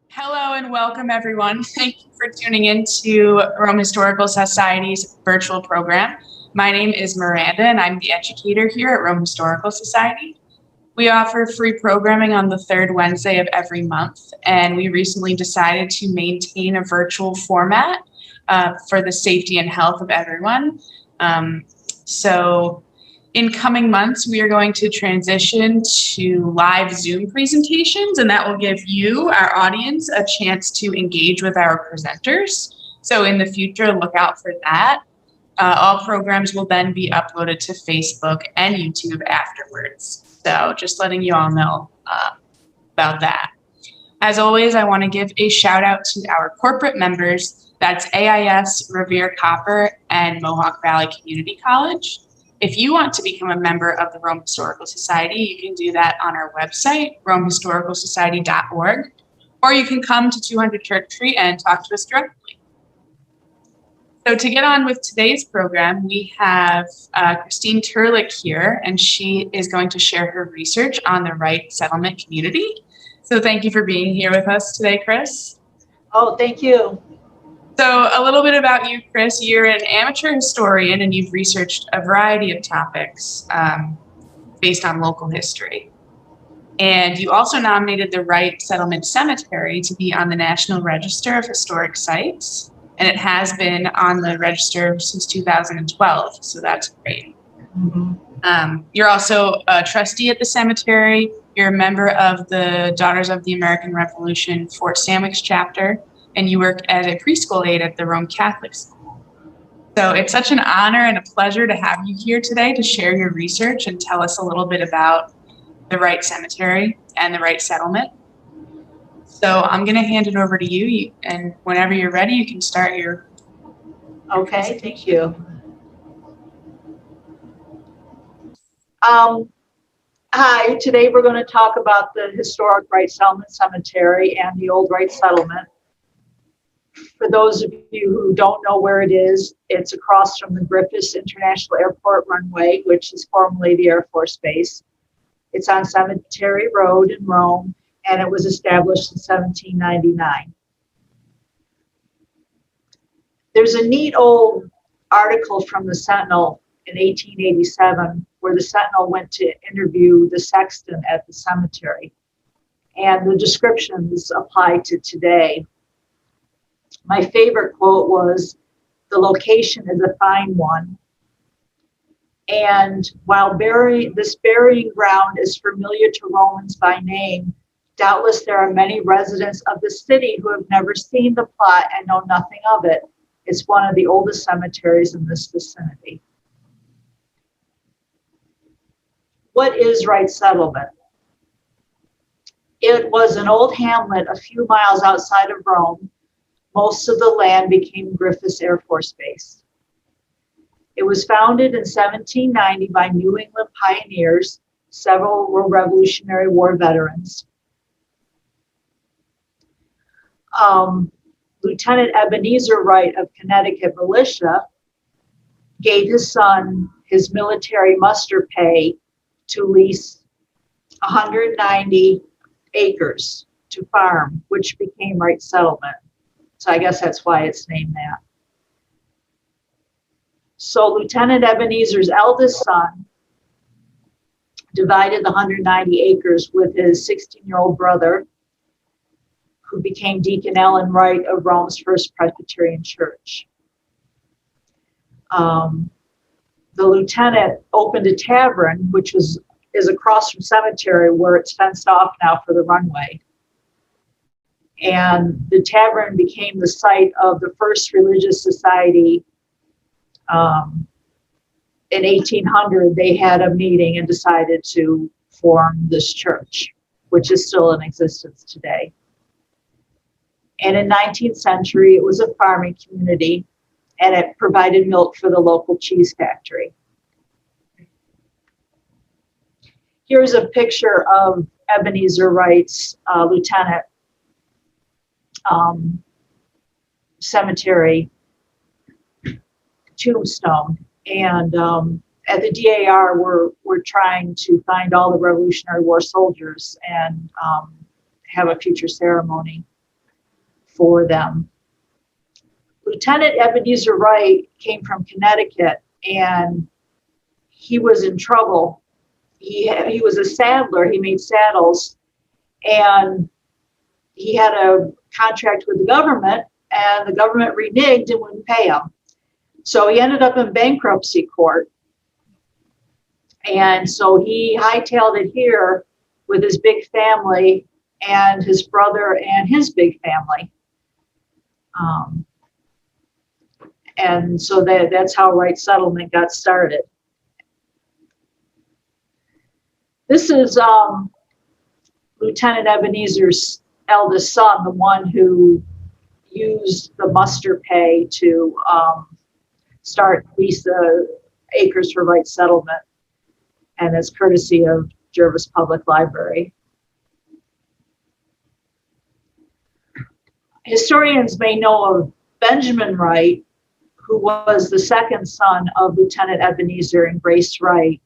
Hello and welcome, everyone. Thank you for tuning in to Rome Historical Society's virtual program. My name is Miranda, and I'm the educator here at Rome Historical Society. We offer free programming on the third Wednesday of every month, and we recently decided to maintain a virtual format for the safety and health of everyone. So in coming months, we are going to transition to live Zoom presentations, and that will give you, our audience, a chance to engage with our presenters. So in the future, look out for that. All programs will then be uploaded to Facebook and YouTube afterwards. So just letting you all know about that. As always, I want to give a shout out to our corporate members. That's AIS, Revere Copper, and Mohawk Valley Community College. If you want to become a member of the Rome Historical Society, you can do that on our website, romehistoricalsociety.org, or you can come to 200 Church Street and talk to us directly. So to get on with today's program, we have Christine Tyrlik here, and she is going to share her research on the Wright Settlement community. So thank you for being here with us today, Chris. Oh, thank you. So a little bit about you, Chris. You're an amateur historian, and you've researched a variety of topics based on local history. And you also nominated the Wright Settlement Cemetery to be on the National Register of Historic Sites, and it has been on the register since 2012, so that's great. Mm-hmm. You're also a trustee at the cemetery. You're a member of the Daughters of the American Revolution Fort Sandwich chapter, and you work as a preschool aide at the Rome Catholic School. So it's such an honor and a pleasure to have you here today to share your research and tell us a little bit about the Wright Cemetery and the Wright Settlement. So I'm going to hand it over to you, and whenever you're ready, you can start your... Okay, thank you. Hi, today we're going to talk about the historic Wright Settlement Cemetery and the old Wright Settlement. For those of you who don't know where it is, it's across from the Griffiss International Airport runway, which is formerly the Air Force Base. It's on Cemetery Road in Rome, and it was established in 1799. There's a neat old article from the Sentinel in 1887 where the Sentinel went to interview the sexton at the cemetery, and the descriptions apply to today. My favorite quote was, "The location is a fine one. And while this burying ground is familiar to Romans by name, doubtless there are many residents of the city who have never seen the plot and know nothing of it. It's one of the oldest cemeteries in this vicinity." What is Wright Settlement? It was an old hamlet a few miles outside of Rome. Most of the land became Griffiss Air Force Base. It was founded in 1790 by New England pioneers. Several were Revolutionary War veterans. Lieutenant Ebenezer Wright of Connecticut Militia gave his son his military muster pay to lease 190 acres to farm, which became Wright Settlement. So I guess that's why it's named that. So Lieutenant Ebenezer's eldest son divided the 190 acres with his 16-year-old brother, who became Deacon Allen Wright of Rome's First Presbyterian Church. The lieutenant opened a tavern, which is across from cemetery, where it's fenced off now for the runway. And the tavern became the site of the first religious society. In 1800, they had a meeting and decided to form this church, which is still in existence today. And in 19th century, it was a farming community, and it provided milk for the local cheese factory. Here's a picture of Ebenezer Wright's lieutenant cemetery tombstone. And at the DAR, we're trying to find all the Revolutionary War soldiers and have a future ceremony for them. Lieutenant Ebenezer Wright came from Connecticut, and he was in trouble. He was a saddler. He made saddles, and he had a contract with the government, and the government reneged and wouldn't pay him. So he ended up in bankruptcy court. And so he hightailed it here with his big family and his brother and his big family. And so that's how Wright Settlement got started. This is Lieutenant Ebenezer's eldest son, the one who used the muster pay to start lease the acres for Wright Settlement, and as courtesy of Jervis Public Library. Historians may know of Benjamin Wright, who was the second son of Lieutenant Ebenezer and Grace Wright.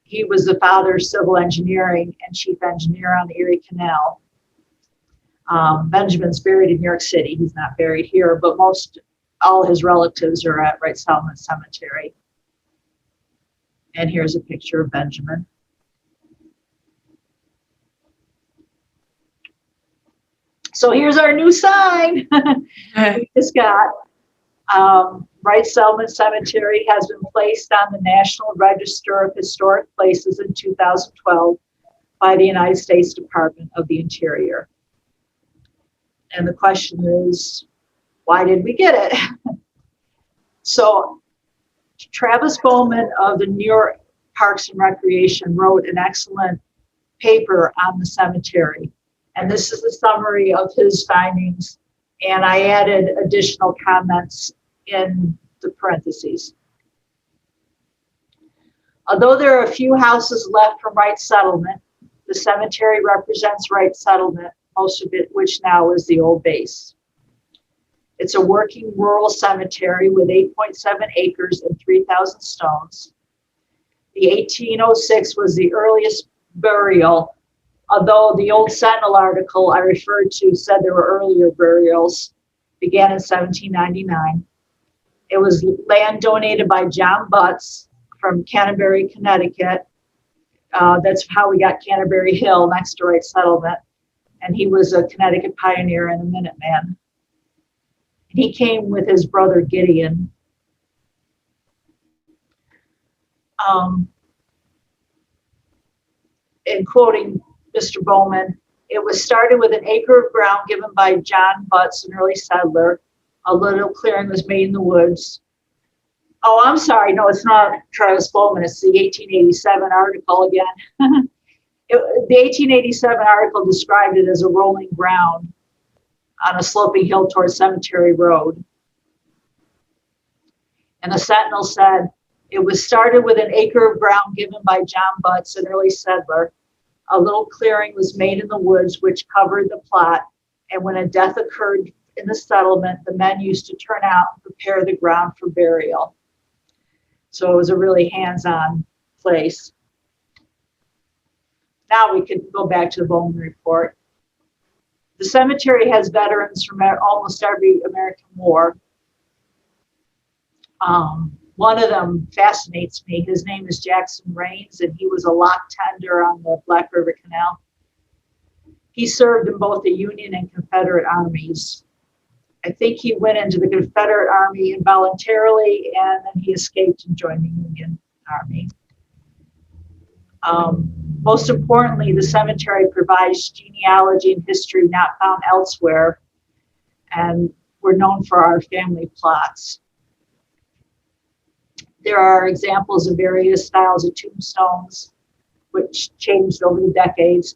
He was the father of civil engineering and chief engineer on the Erie Canal. Benjamin's buried in New York City. He's not buried here, but all his relatives are at Wright Settlement Cemetery. And here's a picture of Benjamin. So here's our new sign. We just got Wright Settlement Cemetery has been placed on the National Register of Historic Places in 2012 by the United States Department of the Interior. And the question is, why did we get it? So Travis Bowman of the New York Parks and Recreation wrote an excellent paper on the cemetery. And this is a summary of his findings. And I added additional comments in the parentheses. Although there are a few houses left from Wright Settlement, the cemetery represents Wright Settlement, most of it which now is the old base. It's a working rural cemetery with 8.7 acres and 3,000 stones. The 1806 was the earliest burial, although the old Sentinel article I referred to said there were earlier burials, began in 1799. It was land donated by John Butts from Canterbury, Connecticut. That's how we got Canterbury Hill next to Wright Settlement. And he was a Connecticut pioneer and a Minuteman. He came with his brother Gideon. In quoting Mr. Bowman, it was started with an acre of ground given by John Butts, an early settler. A little clearing was made in the woods. Oh, I'm sorry. No, it's not Travis Bowman. It's the 1887 article again. The 1887 article described it as a rolling ground on a sloping hill towards Cemetery Road. And the Sentinel said, it was started with an acre of ground given by John Butts, an early settler. A little clearing was made in the woods which covered the plot, and when a death occurred in the settlement, the men used to turn out and prepare the ground for burial. So it was a really hands-on place. Now we could go back to the Bowman report. The cemetery has veterans from almost every American war. One of them fascinates me. His name is Jackson Rains, and he was a lock tender on the Black River Canal. He served in both the Union and Confederate armies. I think he went into the Confederate Army involuntarily, and then he escaped and joined the Union Army. Most importantly, the cemetery provides genealogy and history not found elsewhere, and we're known for our family plots. There are examples of various styles of tombstones, which changed over the decades.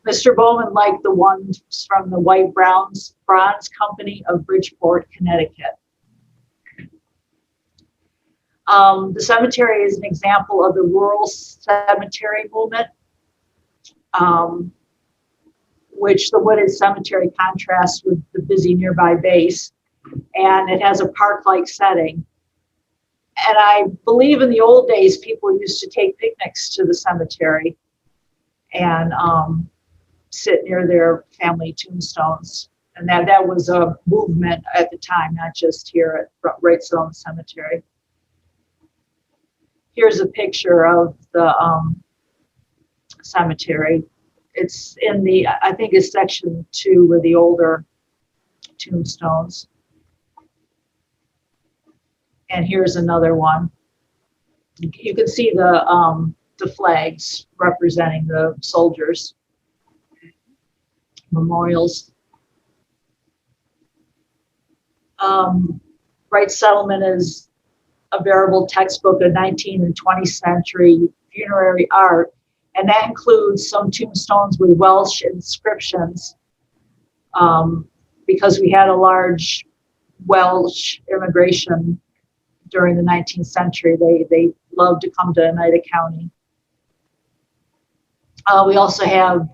Mr. Bowman liked the ones from the White Bronze Company of Bridgeport, Connecticut. The cemetery is an example of the rural cemetery movement, which the wooded cemetery contrasts with the busy nearby base, and it has a park-like setting. And I believe in the old days, people used to take picnics to the cemetery and sit near their family tombstones. And that was a movement at the time, not just here at Wright Settlement Cemetery. Here's a picture of the cemetery. It's in the, I think it's section 2 with the older tombstones. And here's another one. You can see the flags representing the soldiers. Memorials. Wright Settlement is a veritable textbook of 19th and 20th century funerary art, and that includes some tombstones with Welsh inscriptions, because we had a large Welsh immigration during the 19th century. They loved to come to Oneida County. We also have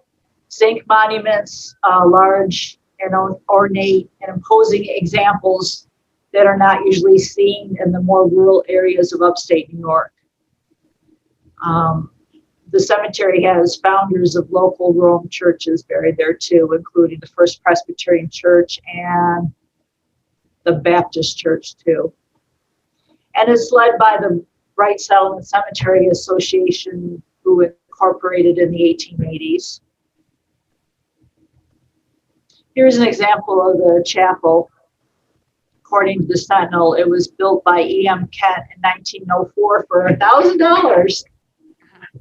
zinc monuments, large and ornate and imposing examples that are not usually seen in the more rural areas of upstate New York. The cemetery has founders of local Rome churches buried there too, including the First Presbyterian Church and the Baptist Church too. And it's led by the Wright Settlement Cemetery Association, who incorporated in the 1880s. Here's an example of the chapel. According to the Sentinel, it was built by E.M. Kent in 1904 for $1,000.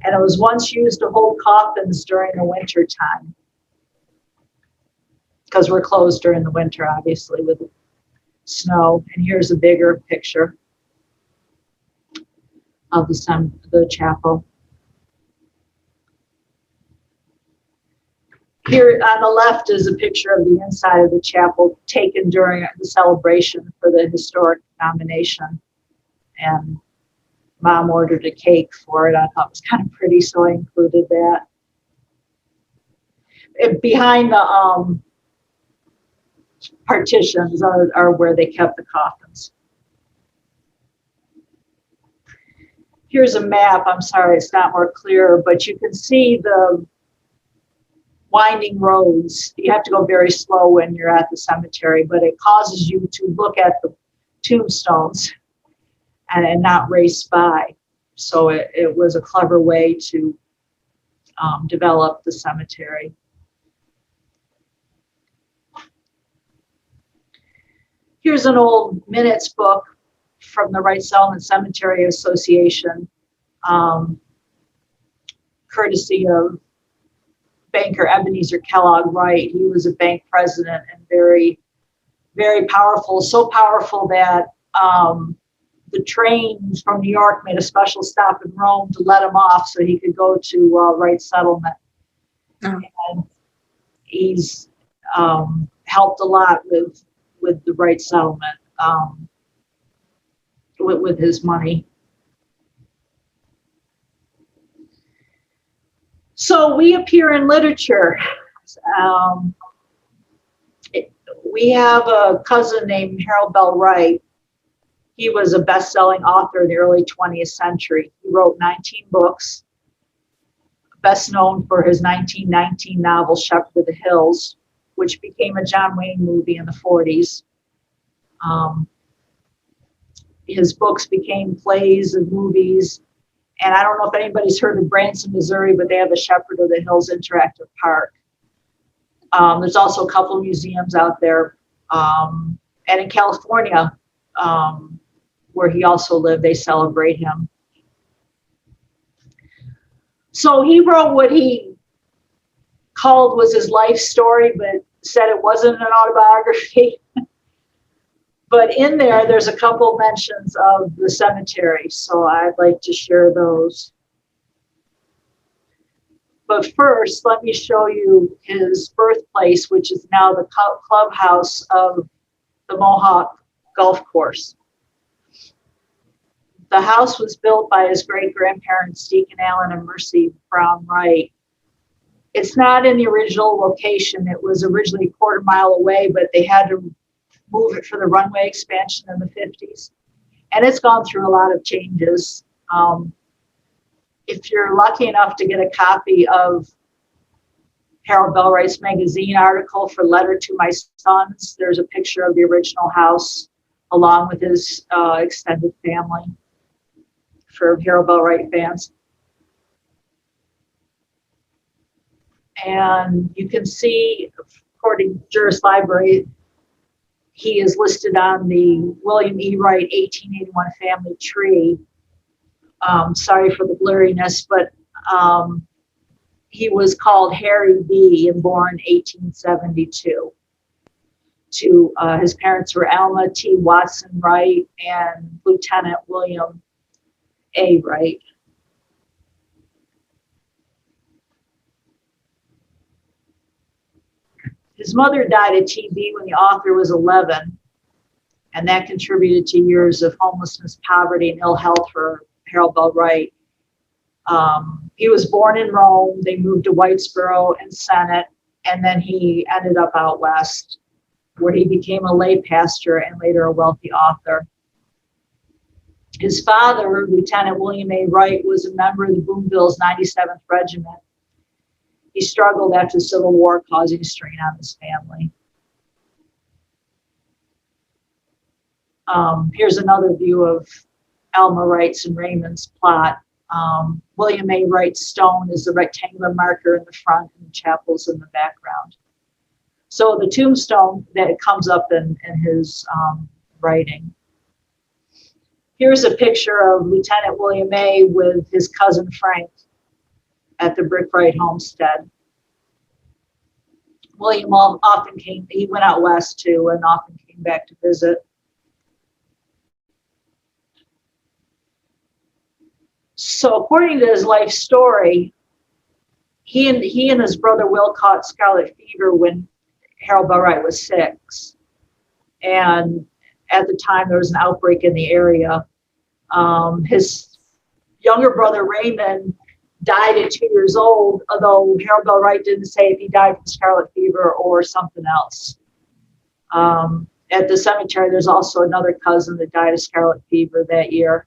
And it was once used to hold coffins during the winter time. Because we're closed during the winter, obviously, with snow. And here's a bigger picture of the chapel. Here on the left is a picture of the inside of the chapel taken during the celebration for the historic nomination. And Mom ordered a cake for it. I thought it was kind of pretty, so I included that. Behind the partitions are where they kept the coffins. Here's a map. I'm sorry, it's not more clear, but you can see the winding roads. You have to go very slow when you're at the cemetery, but it causes you to look at the tombstones and not race by. So it was a clever way to develop the cemetery. Here's an old minutes book from the Wright Settlement Cemetery Association, courtesy of banker Ebenezer Wright. He was a bank president and very, very powerful, so powerful that the train from New York made a special stop in Rome to let him off so he could go to Wright Settlement. Oh. And he's helped a lot with the Wright Settlement with his money. So we appear in literature. We have a cousin named Harold Bell Wright. He was a best-selling author in the early 20th century. He wrote 19 books, best known for his 1919 novel Shepherd of the Hills, which became a John Wayne movie in the 40s. His books became plays and movies. And I don't know if anybody's heard of Branson, Missouri, but they have a Shepherd of the Hills interactive park. There's also a couple museums out there. And in California, where he also lived, they celebrate him. So he wrote what he called was his life story, but said it wasn't an autobiography. But in there's a couple mentions of the cemetery, so I'd like to share those. But first, let me show you his birthplace, which is now the clubhouse of the Mohawk Golf Course. The house was built by his great-grandparents, Deacon Allen and Mercy Brown Wright. It's not in the original location. It was originally a quarter mile away, but they had to move it for the runway expansion in the 50s. And it's gone through a lot of changes. If you're lucky enough to get a copy of Harold Bell Wright's magazine article for Letter to My Sons, there's a picture of the original house along with his extended family for Harold Bell Wright fans. And you can see, according to Juris Library, he is listed on the William E. Wright 1881 family tree. Sorry for the blurriness, but he was called Harry B. and born 1872. His parents were Alma T. Watson Wright and Lieutenant William A. Wright. His mother died of TB when the author was 11, and that contributed to years of homelessness, poverty, and ill health for Harold Bell Wright. He was born in Rome. They moved to Whitesboro and Senate, and then he ended up out west, where he became a lay pastor and later a wealthy author. His father, Lieutenant William A. Wright, was a member of the Boonville's 97th Regiment. He struggled after the Civil War, causing strain on his family. Here's another view of Alma Wright's and Raymond's plot. William A. Wright's stone is the rectangular marker in the front and the chapel's in the background. So the tombstone that comes up in his writing. Here's a picture of Lieutenant William A. with his cousin Frank at the Brick Wright Homestead. William often came, he went out west too, and often came back to visit. So according to his life story, he and his brother Will caught scarlet fever when Harold Bell Wright was 6. And at the time there was an outbreak in the area. His younger brother Raymond died at 2 years old, although Harold Bell Wright didn't say if he died from scarlet fever or something else. At the cemetery, there's also another cousin that died of scarlet fever that year.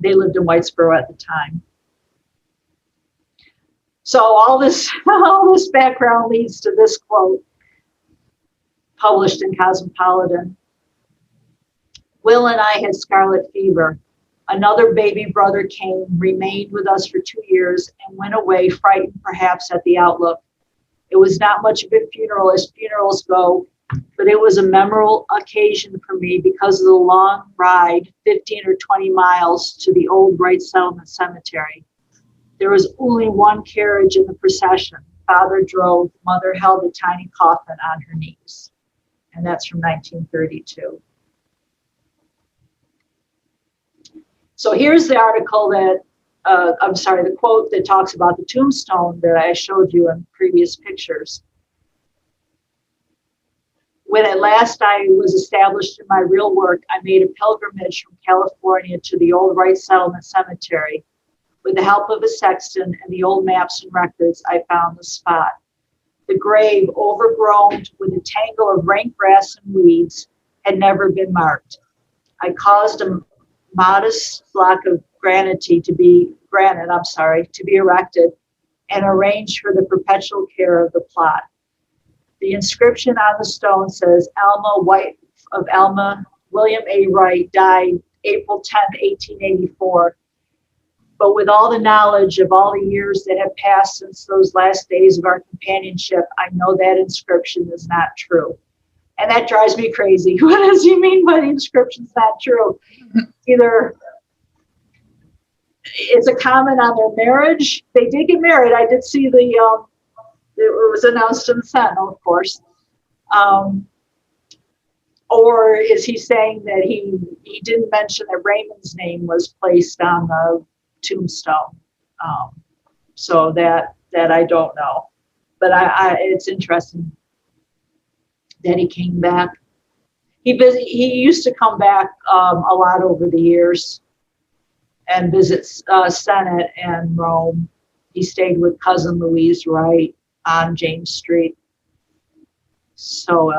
They lived in Whitesboro at the time. So all this background leads to this quote published in Cosmopolitan. Will and I had scarlet fever. Another baby brother came, remained with us for 2 years, and went away, frightened perhaps at the outlook. It was not much of a funeral as funerals go, but it was a memorable occasion for me because of the long ride, 15 or 20 miles, to the old Wright Settlement Cemetery. There was only one carriage in the procession. Father drove, mother held a tiny coffin on her knees. And that's from 1932. So here's the article that, the quote that talks about the tombstone that I showed you in previous pictures. When at last I was established in my real work, I made a pilgrimage from California to the old Wright Settlement Cemetery. With the help of a sexton and the old maps and records, I found the spot. The grave, overgrown with a tangle of rank grass and weeds, had never been marked. I caused a modest block of granite to be erected and arranged for the perpetual care of the plot. The inscription on the stone says, Alma, wife of Alma, William A. Wright, died April 10, 1884. But with all the knowledge of all the years that have passed since those last days of our companionship, I know that inscription is not true. And that drives me crazy. What does he mean by the inscription's not true? Either it's a comment on their marriage. They did get married. I did see it was announced in the Sentinel, of course. Or is he saying that he didn't mention that Raymond's name was placed on the tombstone? So that I don't know. But it's interesting that he came back. He used to come back a lot over the years and visit Senate and Rome. He stayed with cousin Louise Wright on James Street. So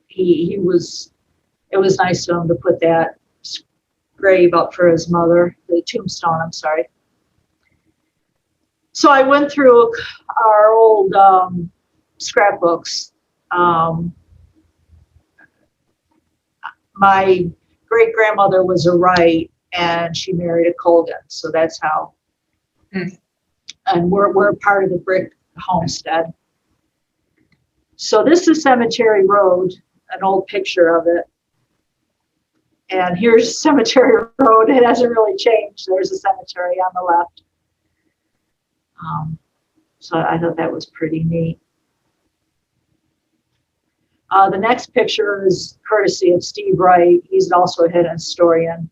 it was nice of him to put that grave up for his mother, the tombstone, I'm sorry. So I went through our old scrapbooks. My great-grandmother was a Wright, and she married a Colgan, so that's how. And we're part of the brick homestead. So this is Cemetery Road, an old picture of it. And here's Cemetery Road. It hasn't really changed. There's a cemetery on the left. So I thought that was pretty neat. The next picture is courtesy of Steve Wright. He's also a hidden historian.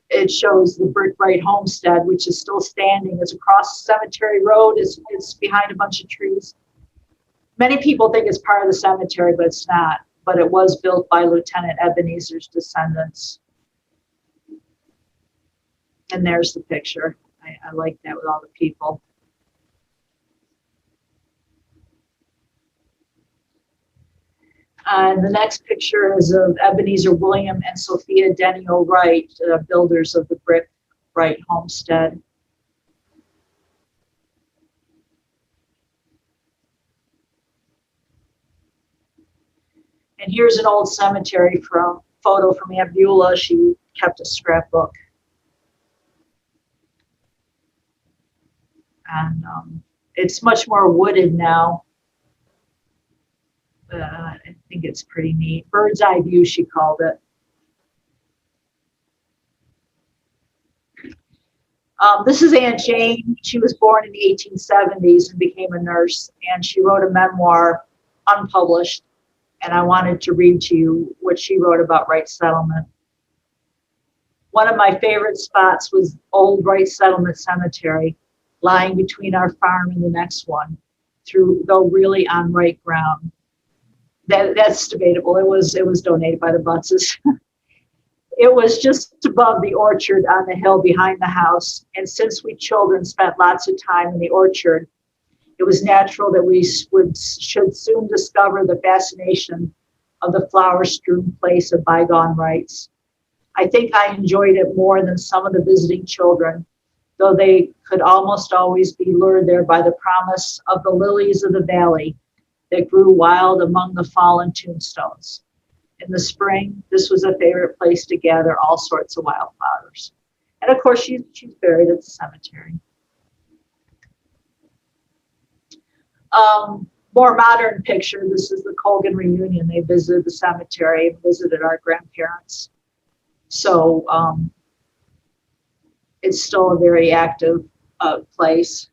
It shows the brick Wright Homestead, which is still standing. It's across Cemetery Road. It's behind a bunch of trees. Many people think it's part of the cemetery, but it's not. But it was built by Lieutenant Ebenezer's descendants. And there's the picture. I like that with all the people. And the next picture is of Ebenezer William and Sophia Denio Wright, builders of the brick Wright Homestead. And here's an old cemetery photo from Aunt Beulah. She kept a scrapbook. And it's much more wooded now. I think it's pretty neat. Bird's eye view, she called it. This is Aunt Jane. She was born in the 1870s and became a nurse, and she wrote a memoir, unpublished, and I wanted to read to you what she wrote about Wright Settlement. One of my favorite spots was old Wright Settlement Cemetery, lying between our farm and the next one, though really on Wright ground. That's debatable. It was donated by the Buttses. It was just above the orchard on the hill behind the house, and since we children spent lots of time in the orchard, it was natural that we should soon discover the fascination of the flower-strewn place of bygone Wrights. I think I enjoyed it more than some of the visiting children, though they could almost always be lured there by the promise of the lilies of the valley that grew wild among the fallen tombstones. In the spring, this was a favorite place to gather all sorts of wildflowers. And of course, she's buried at the cemetery. More modern picture, this is the Colgan reunion. They visited the cemetery, visited our grandparents. So it's still a very active place.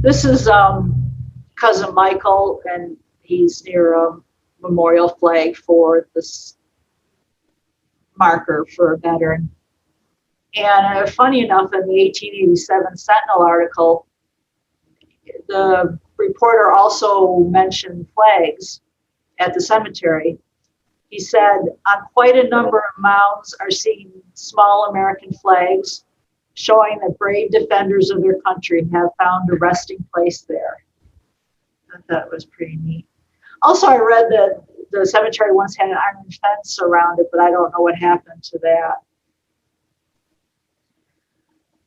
This is cousin Michael, and he's near a memorial flag for this marker for a veteran. And funny enough, in the 1887 Sentinel article, the reporter also mentioned flags at the cemetery. He said, on quite a number of mounds are seen small American flags showing that brave defenders of their country have found a resting place there. I thought that was pretty neat. Also, I read that the cemetery once had an iron fence around it, but I don't know what happened to that.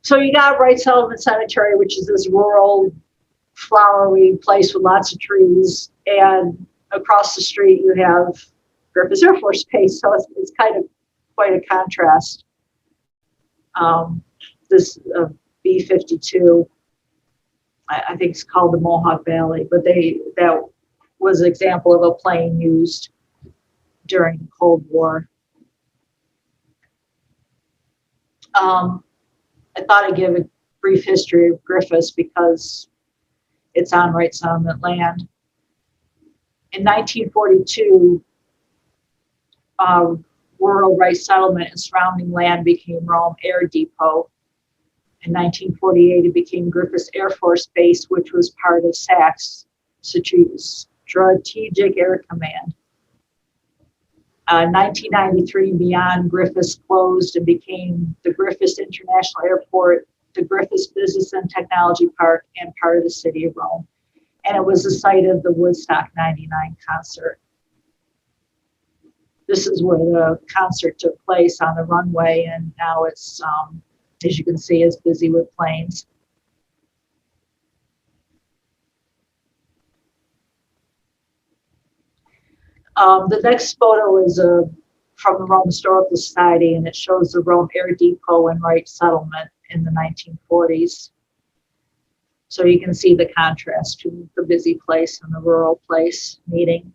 So you got Wright Settlement Cemetery, which is this rural, flowery place with lots of trees, and across the street you have Griffiss Air Force Base, so it's kind of quite a contrast. This B-52, I think it's called the Mohawk Valley, but that was an example of a plane used during the Cold War. I thought I'd give a brief history of Griffiss because it's on Wright Settlement land. In 1942, rural Wright Settlement and surrounding land became Rome Air Depot. In 1948, it became Griffiss Air Force Base, which was part of SAC's Strategic Air Command. 1993 and beyond, Griffiss closed and became the Griffiss International Airport the Griffiss Business and Technology Park, and part of the city of Rome. And it was the site of the Woodstock 99 concert. This is where the concert took place on the runway, and now it's, as you can see, is busy with planes. The next photo is from the Rome Historical Society, and it shows the Rome Air Depot and Wright Settlement in the 1940s. So you can see the contrast to the busy place and the rural place meeting.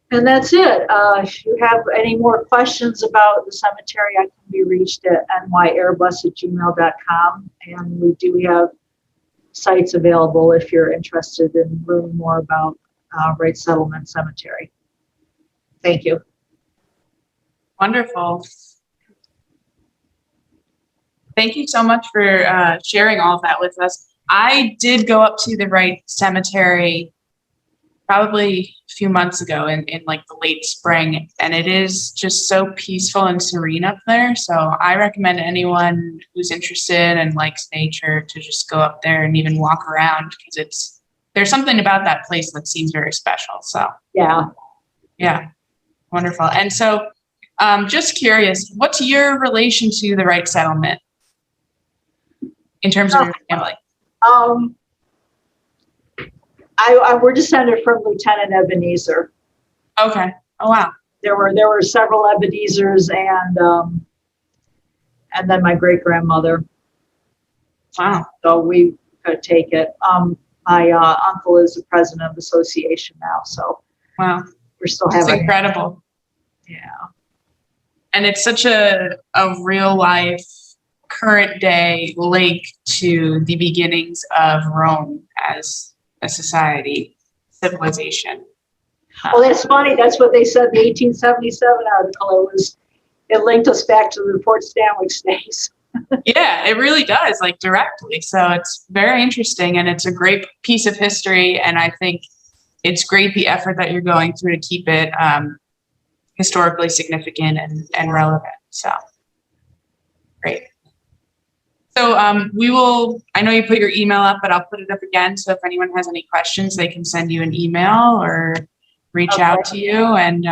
And that's it. If you have any more questions about the cemetery, I can be reached at nyairbus@gmail.com. And we do have sites available if you're interested in learning more about Wright Settlement Cemetery. Thank you. Wonderful. Thank you so much for sharing all of that with us. I did go up to the Wright Cemetery probably a few months ago in like the late spring, and it is just so peaceful and serene up there. So I recommend anyone who's interested and likes nature to just go up there and even walk around, because there's something about that place that seems very special. So yeah, wonderful. And so just curious, what's your relation to the Wright Settlement in terms of your family? We're descended from Lieutenant Ebenezer. Okay. Oh wow. There were several Ebenezers, and then my great grandmother. Wow. So we could take it. My uncle is the president of the association now, so wow, we're still That's having incredible. Yeah. And it's such a real life, current day link to the beginnings of Rome as a society, civilization. Well, that's funny. That's what they said in the 1877 article. It linked us back to the Fort Stanwix days. Yeah, it really does, like directly. So it's very interesting, and it's a great piece of history. And I think it's great the effort that you're going through to keep it historically significant and relevant. So great. So I know you put your email up, but I'll put it up again. So if anyone has any questions, they can send you an email or reach out to you. And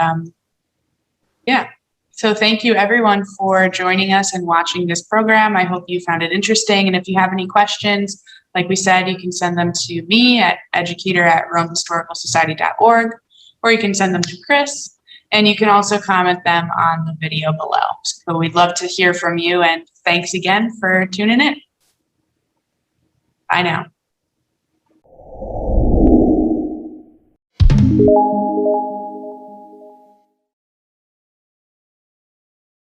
yeah, so thank you everyone for joining us and watching this program. I hope you found it interesting. And if you have any questions, like we said, you can send them to me at educator@romehistoricalsociety.org, or you can send them to Chris. And you can also comment them on the video below. So we'd love to hear from you, and thanks again for tuning in. Bye now.